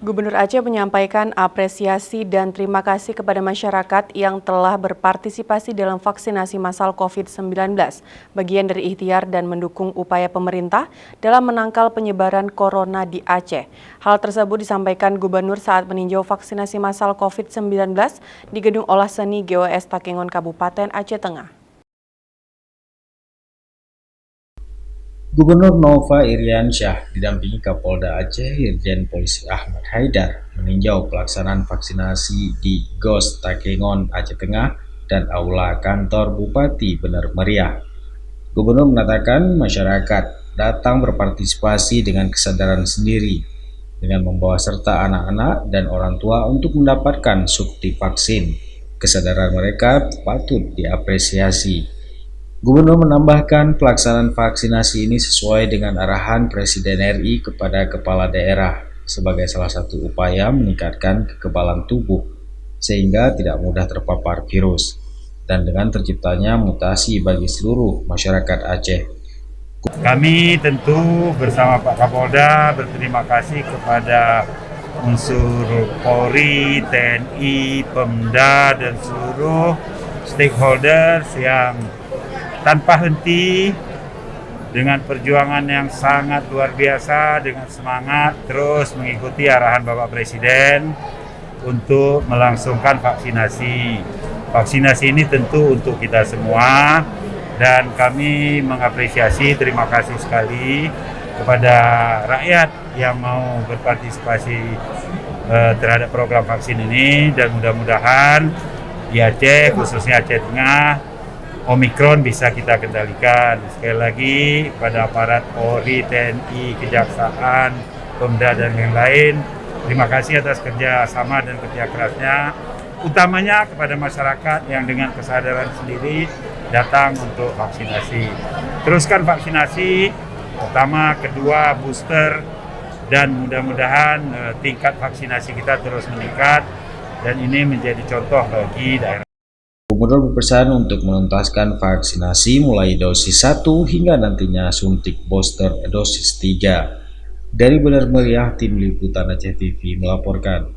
Gubernur Aceh menyampaikan apresiasi dan terima kasih kepada masyarakat yang telah berpartisipasi dalam vaksinasi massal COVID-19, bagian dari ikhtiar dan mendukung upaya pemerintah dalam menangkal penyebaran corona di Aceh. Hal tersebut disampaikan Gubernur saat meninjau vaksinasi massal COVID-19 di Gedung Olah Seni GOS Takengon Kabupaten Aceh Tengah. Gubernur Nova Iriansyah didampingi Kapolda Aceh Irjen Polisi Ahmad Haidar meninjau pelaksanaan vaksinasi di GOS Takengon Aceh Tengah dan Aula Kantor Bupati Bener Meriah. Gubernur mengatakan masyarakat datang berpartisipasi dengan kesadaran sendiri dengan membawa serta anak-anak dan orang tua untuk mendapatkan subsidi vaksin. Kesadaran mereka patut diapresiasi. Gubernur menambahkan pelaksanaan vaksinasi ini sesuai dengan arahan Presiden RI kepada kepala daerah sebagai salah satu upaya meningkatkan kekebalan tubuh sehingga tidak mudah terpapar virus dan dengan terciptanya mutasi bagi seluruh masyarakat Aceh. Kami tentu bersama Pak Kapolda berterima kasih kepada unsur Polri, TNI, Pemda, dan seluruh stakeholders yang tanpa henti dengan perjuangan yang sangat luar biasa, dengan semangat terus mengikuti arahan Bapak Presiden untuk melangsungkan vaksinasi. Vaksinasi ini tentu untuk kita semua dan kami mengapresiasi, terima kasih sekali kepada rakyat yang mau berpartisipasi terhadap program vaksin ini, dan mudah-mudahan di Aceh, khususnya Aceh Tengah, Omikron bisa kita kendalikan. Sekali lagi kepada aparat Polri, TNI, Kejaksaan, Pemda, dan yang lain, terima kasih atas kerja sama dan kerja kerasnya, utamanya kepada masyarakat yang dengan kesadaran sendiri datang untuk vaksinasi. Teruskan vaksinasi, pertama, kedua, booster, dan mudah-mudahan tingkat vaksinasi kita terus meningkat, dan ini menjadi contoh bagi daerah. Gubernur berpesan untuk menuntaskan vaksinasi mulai dosis 1 hingga nantinya suntik booster dosis 3. Dari Bener Meriah, Tim Liputan Aceh TV melaporkan.